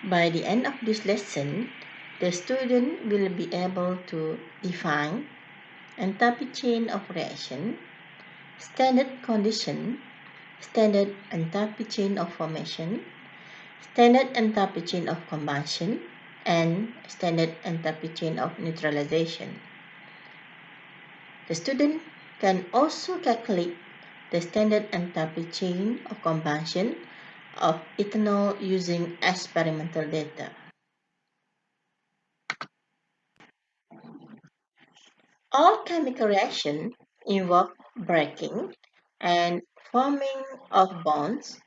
By the end of this lesson, the student will be able to define enthalpy chain of reaction, standard condition, standard enthalpy chain of formation, standard enthalpy chain of combustion, and standard enthalpy chain of neutralization. The student can also calculate the standard enthalpy chain of combustion of ethanol using experimental data. All chemical reactions involve breaking and forming of bonds.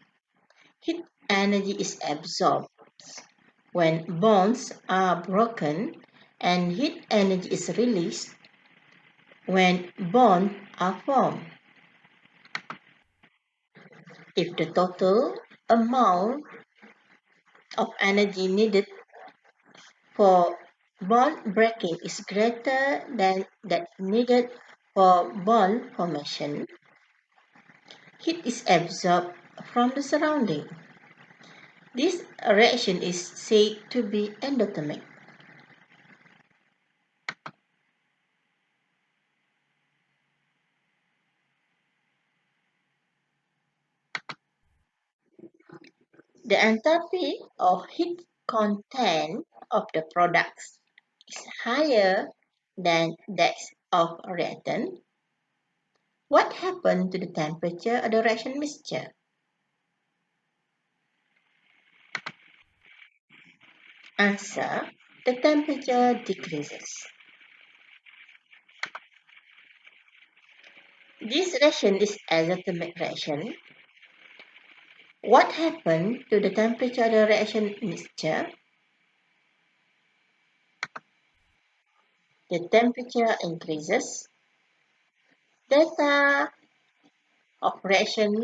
Heat energy is absorbed when bonds are broken, and heat energy is released when bonds are formed. If the total amount of energy needed for bond breaking is greater than that needed for bond formation, heat is absorbed from the surrounding. This reaction is said to be endothermic. The enthalpy of heat content of the products is higher than that of reactant. What happened to the temperature of the reaction mixture? Answer: the temperature decreases. This reaction is exothermic reaction. What happened to the temperature of the reaction mixture? The temperature increases. Delta of reaction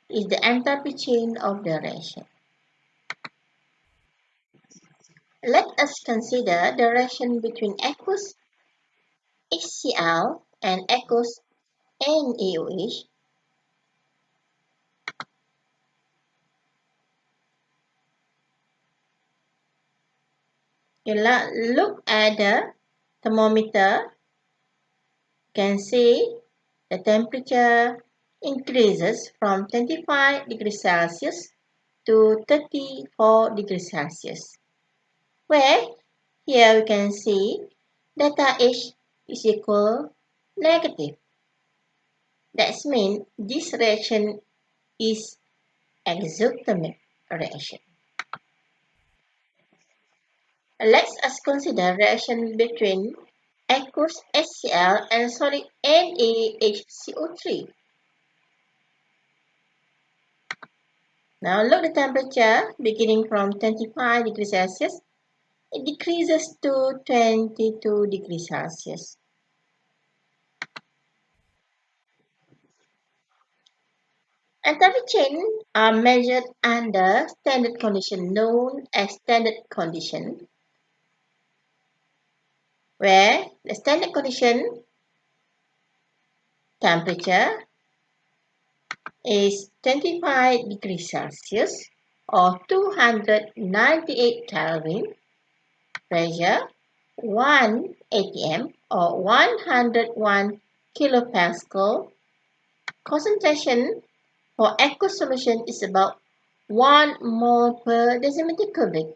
is the enthalpy chain of the reaction. Let us consider the reaction between aqueous HCl and aqueous NaOH. You look at the thermometer, you can see the temperature increases from 25 degrees Celsius to 34 degrees Celsius, where here we can see delta H is equal negative. That means this reaction is exothermic reaction. Let us consider reaction between aqueous HCl and solid NaHCO3. Now look the temperature beginning from 25 degrees Celsius. It decreases to 22 degrees Celsius. Enthalpy chains are measured under standard condition known as standard condition, where the standard condition temperature is 25 degrees Celsius or 298 Kelvin, pressure 1 atm or 101 kilopascal. Concentration for aqueous solution is about 1 mole per decimeter cubic.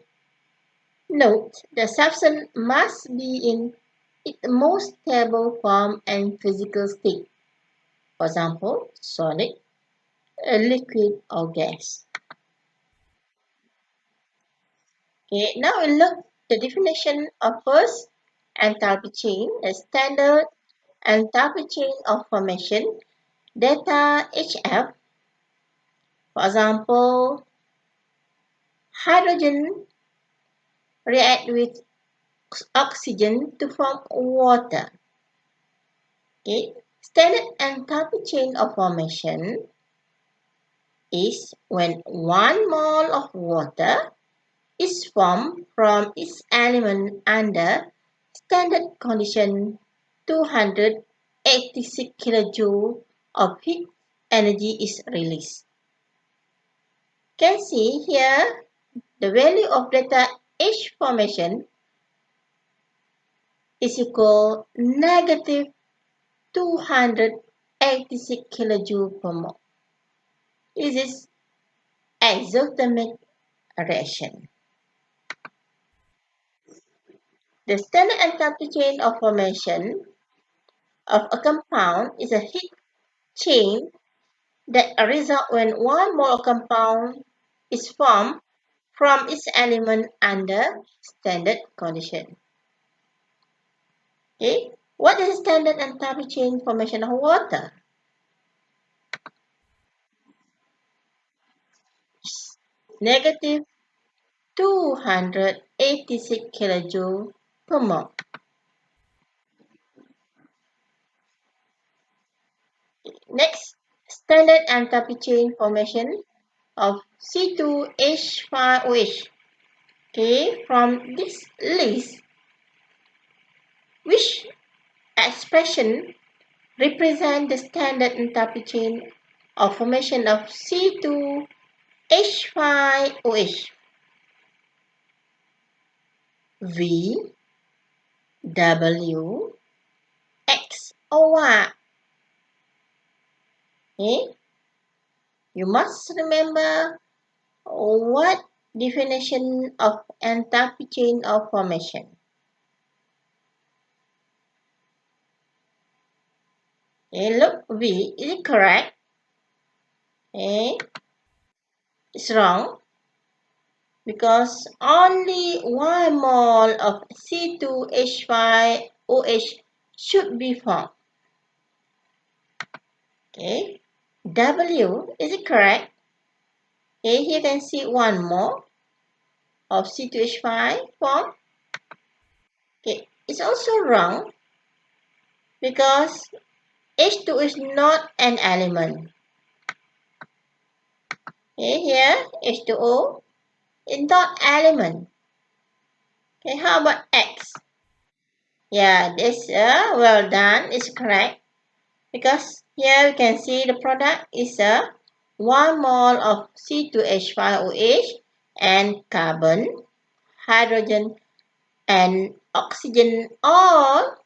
Note, the substance must be in its most stable form and physical state. For example, solid, liquid, or gas. Okay, now we look the definition of first enthalpy chain, a standard enthalpy chain of formation, delta HF. For example, hydrogen react with oxygen to form water. Okay. Standard enthalpy chain of formation is when 1 mole of water is formed from its element under standard condition 286 kJ of heat energy is released. You can see here the value of delta H formation is equal negative 286 kJ per mole. This is exothermic reaction. The standard enthalpy chain of formation of a compound is a heat chain that results when one mole of compound is formed from its element under standard condition. Okay, what is the standard enthalpy chain formation of water? Negative 286 kJ per mole. Next, standard enthalpy chain formation of C2H5OH. Okay, from this list, which expression represent the standard enthalpy chain of formation of C2H5OH? V, W, X, or Y? Okay? You must remember what definition of enthalpy chain of formation. Okay, look, V, is it correct? Okay, it's wrong because only 1 mole of C2H5OH should be formed. Okay, W, is it correct? Okay, here you can see 1 mole of C2H5 formed. Okay, it's also wrong because H2 is not an element. Okay, here H2O is not element. Okay, how about X? Yeah, this well done, is correct because here you can see the product is 1 mole of C2H5OH and carbon, hydrogen and oxygen all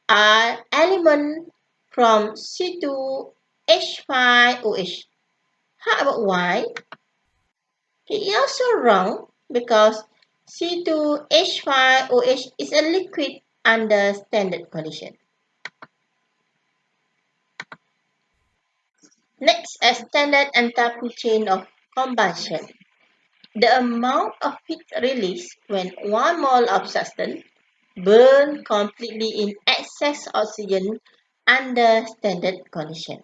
are elements from C2H5OH. How about Y? It is also wrong because C2H5OH is a liquid under standard condition. Next, a standard enthalpy chain of combustion. The amount of heat released when 1 mole of substance burns completely in excess oxygen under standard condition.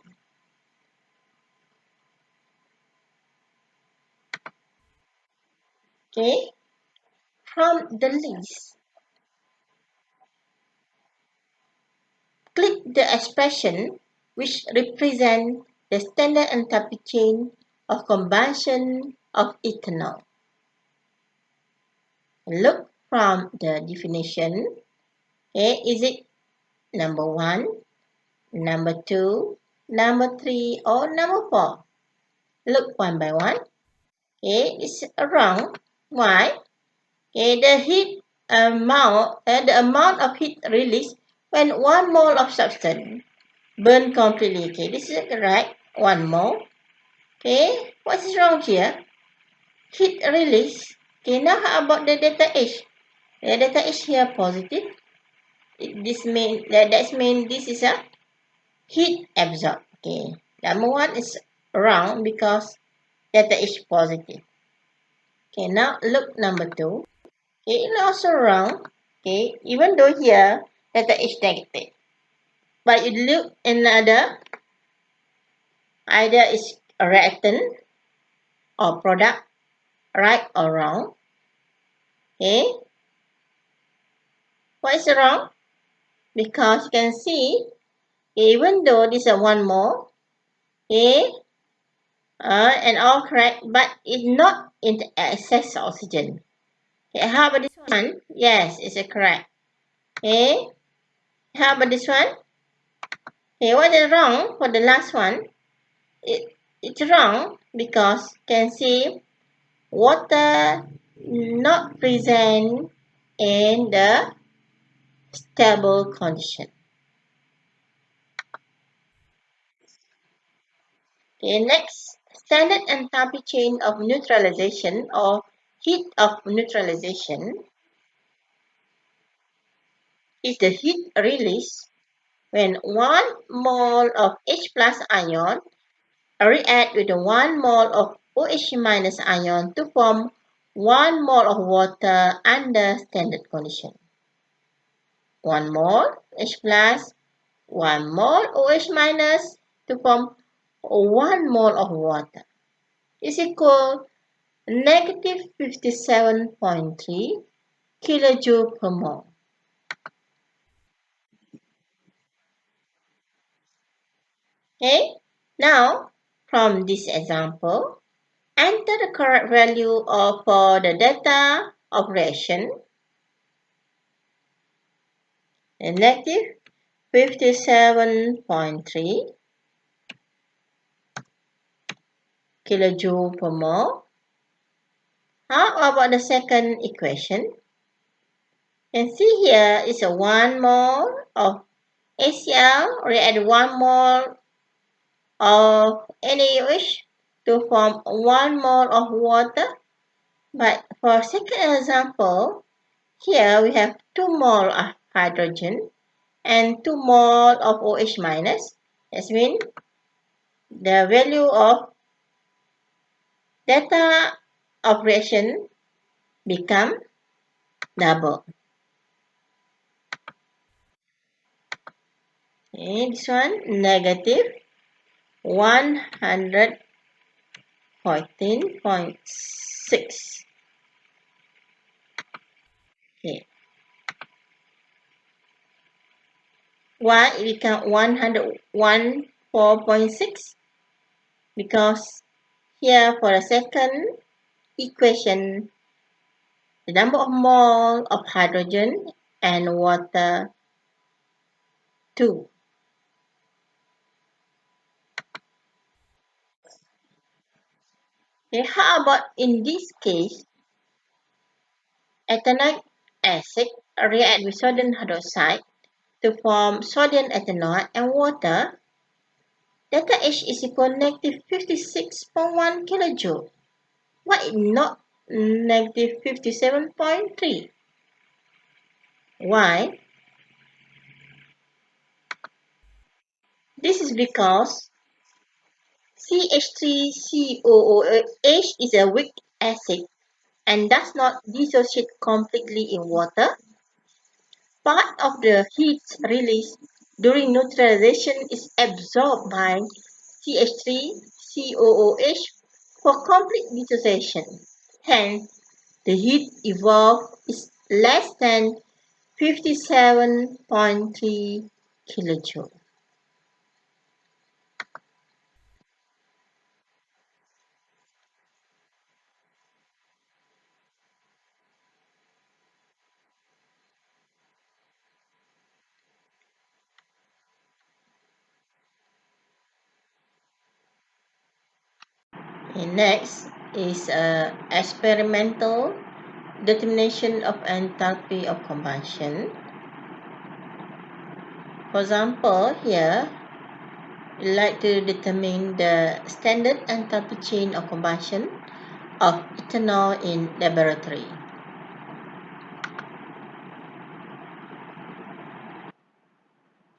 Okay, from the list, click the expression which represents the standard enthalpy chain of combustion of ethanol. Look from the definition. Okay, is it number 1, number 2, number 3, or number 4? Look one by one. Okay, it's wrong. Why? Okay, the amount of heat released when 1 mole of substance burn completely. Okay, this is correct. 1 mole. Okay, what is wrong here? Heat release. Okay, now how about the delta H? The delta H here positive. This mean this is a heat absorbed. Okay, number 1 is wrong because delta H positive. Okay, now look number 2. Okay, it's also wrong. Okay, even though here delta H negative. But you look another, either is a reactant or product, right or wrong. Okay, what is wrong? Because you can see, even though this is 1 mole, okay, and all correct, but it's not in the excess oxygen. Okay, how about this one? Yes, it's correct. Okay, how about this one? Okay, what is wrong for the last one? It's wrong because you can see water not present in the stable condition. Okay, next, standard enthalpy chain of neutralization or heat of neutralization is the heat release when 1 mole of H plus ion react with 1 mole of OH minus ion to form 1 mole of water under standard condition. 1 mole H plus, 1 mole OH minus to form 1 mole of water is equal negative 57.3 kilojoule per mole. Okay, now from this example, enter the correct value for the data of reaction. Negative 57.3 kilojoule per mole. How about the second equation? And see here is a 1 mole of HCl react 1 mole of NaOH to form 1 mole of water. But for second example, here we have 2 mole of hydrogen and 2 mole of OH minus. That means the value of data of reaction become double. Okay, this one negative 114.6. Okay. Why it become 104.6? Because here for the second equation, the number of mole of hydrogen and water 2. Okay, how about in this case, ethanoic acid react with sodium hydroxide to form sodium ethanol and water. Delta H is equal to negative 56.1 kilojoule. Why is not negative 57.3? Why? This is because CH3COOH is a weak acid and does not dissociate completely in water. Part of the heat released during neutralization is absorbed by CH3COOH for complete dissociation. Hence, the heat evolved is less than 57.3 kilojoule. And next is experimental determination of enthalpy of combustion. For example, here we like to determine the standard enthalpy chain of combustion of ethanol in laboratory.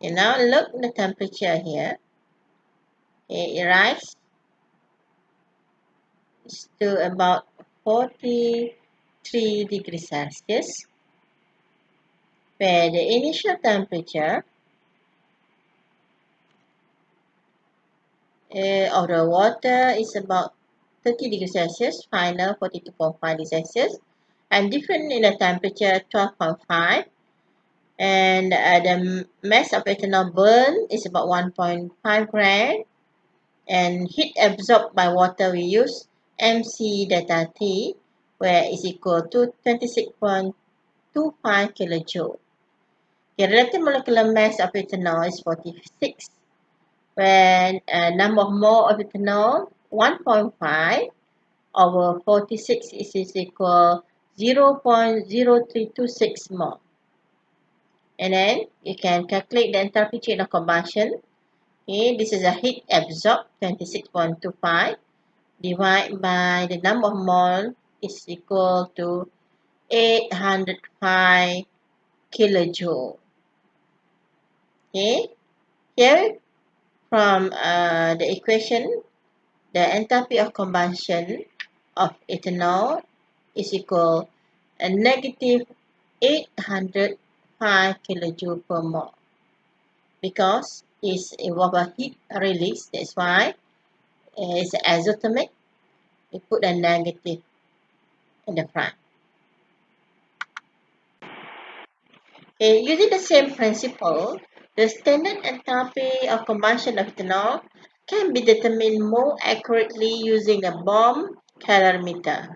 And now look at the temperature here. It rises to about 43 degrees Celsius, where the initial temperature of the water is about 30 degrees Celsius, final 42.5 degrees Celsius, and different in the temperature 12.5, and the mass of ethanol burned is about 1.5 gram, and heat absorbed by water we use MC delta T, where is equal to 26.25 kilojoule. The relative molecular mass of ethanol is 46, when number of mole of ethanol 1.5, over 46 is equal 0.0326 mole. And then you can calculate the enthalpy change of combustion. Okay, this is a heat absorbed 26.25 divided by the number of mole is equal to 805 kilojoule. Okay, here from the equation, the enthalpy of combustion of ethanol is equal to negative 805 kilojoule per mole, because it's involve a heat release. That's why it's isothermic. We put a negative in the front. Okay, using the same principle, the standard enthalpy of combustion of ethanol can be determined more accurately using a bomb calorimeter.